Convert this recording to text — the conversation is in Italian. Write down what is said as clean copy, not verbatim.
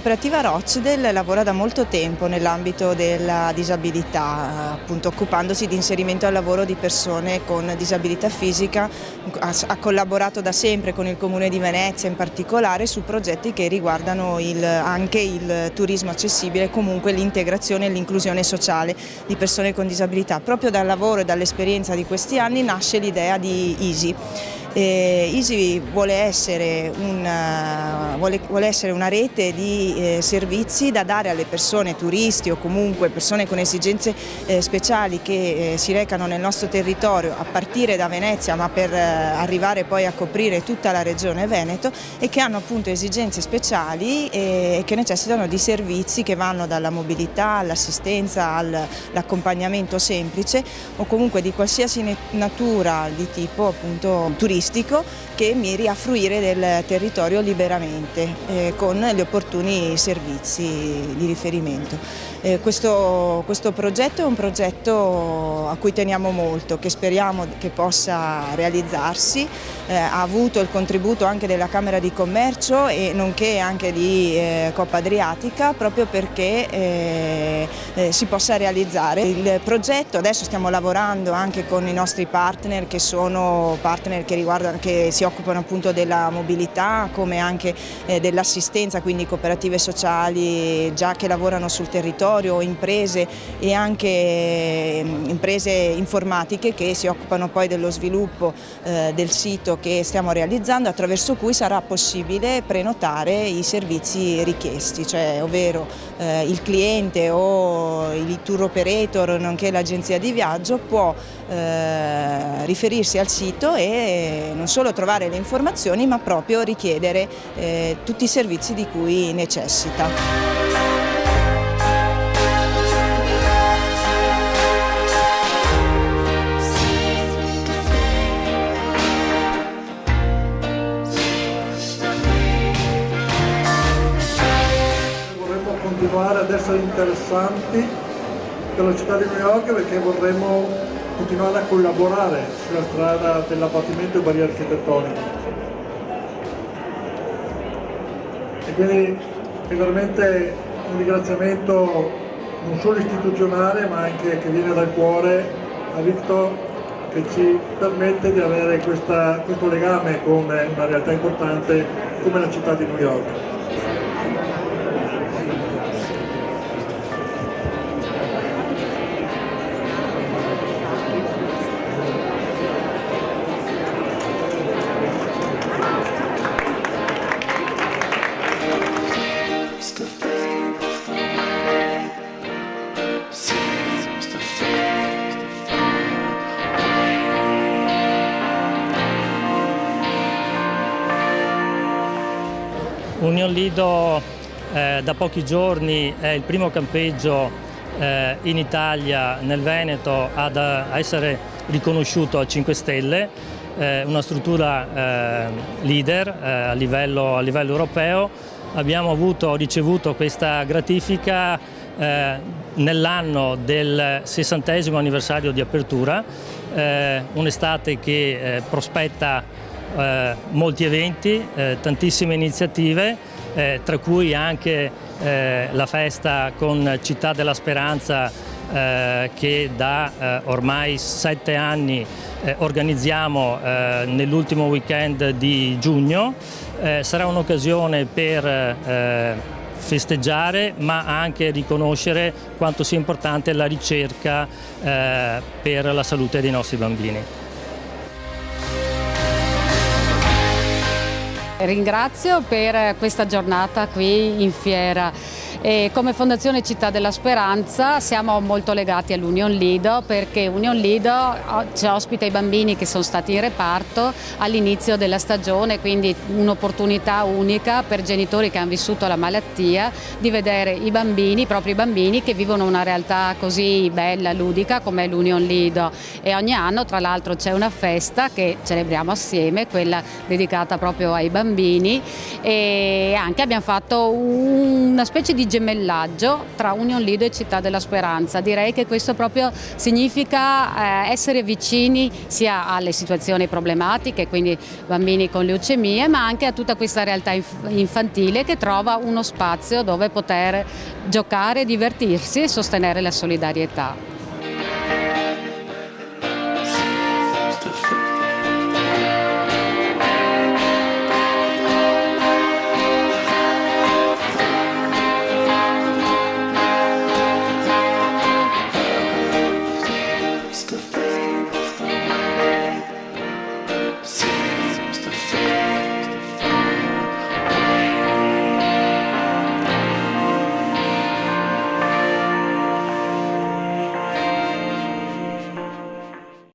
cooperativa Rochdale lavora da molto tempo nell'ambito della disabilità, appunto occupandosi di inserimento al lavoro di persone con disabilità fisica. Ha collaborato da sempre con il Comune di Venezia in particolare su progetti che riguardano anche il turismo accessibile e comunque l'integrazione e l'inclusione sociale di persone con disabilità. Proprio dal lavoro e dall'esperienza di questi anni nasce l'idea di Easy. Easy vuole essere una rete di servizi da dare alle persone, turisti o comunque persone con esigenze speciali che si recano nel nostro territorio a partire da Venezia, ma per arrivare poi a coprire tutta la regione Veneto, e che hanno appunto esigenze speciali e che necessitano di servizi che vanno dalla mobilità all'assistenza all'accompagnamento semplice o comunque di qualsiasi natura di tipo appunto turistico che miri a fruire del territorio liberamente con gli opportuni servizi di riferimento. Questo progetto è un progetto a cui teniamo molto, che speriamo che possa realizzarsi. Ha avuto il contributo anche della Camera di Commercio e nonché anche di Coppa Adriatica, proprio perché si possa realizzare il progetto. Adesso stiamo lavorando anche con i nostri partner, che sono partner che si occupano appunto della mobilità, come anche dell'assistenza, quindi cooperative sociali già che lavorano sul territorio, imprese e anche imprese informatiche che si occupano poi dello sviluppo del sito che stiamo realizzando, attraverso cui sarà possibile prenotare i servizi richiesti, cioè ovvero il cliente o il tour operator nonché l'agenzia di viaggio può riferirsi al sito e non solo trovare le informazioni, ma proprio richiedere tutti i servizi di cui necessita. Continuare ad essere interessanti per la città di New York, perché vorremmo continuare a collaborare sulla strada dell'abbattimento di barriere architettoniche. E quindi è veramente un ringraziamento non solo istituzionale ma anche che viene dal cuore a Victor, che ci permette di avere questo legame con una realtà importante come la città di New York. Union Lido da pochi giorni è il primo campeggio in Italia, nel Veneto, ad essere riconosciuto a 5 Stelle, una struttura leader a livello europeo. Abbiamo ricevuto questa gratifica nell'anno del 60° anniversario di apertura, un'estate che prospetta molti eventi, tantissime iniziative, tra cui anche la festa con Città della Speranza che da ormai 7 anni organizziamo nell'ultimo weekend di giugno. Sarà un'occasione per festeggiare ma anche riconoscere quanto sia importante la ricerca per la salute dei nostri bambini. Ringrazio per questa giornata qui in fiera. E come Fondazione Città della Speranza siamo molto legati all'Union Lido, perché Union Lido ci ospita i bambini che sono stati in reparto all'inizio della stagione, quindi un'opportunità unica per genitori che hanno vissuto la malattia di vedere i bambini, i propri bambini che vivono una realtà così bella, ludica come l'Union Lido. E ogni anno tra l'altro c'è una festa che celebriamo assieme, quella dedicata proprio ai bambini, e anche abbiamo fatto una specie di gemellaggio tra Union Lido e Città della Speranza. Direi che questo proprio significa essere vicini sia alle situazioni problematiche, quindi bambini con leucemie, ma anche a tutta questa realtà infantile che trova uno spazio dove poter giocare, divertirsi e sostenere la solidarietà.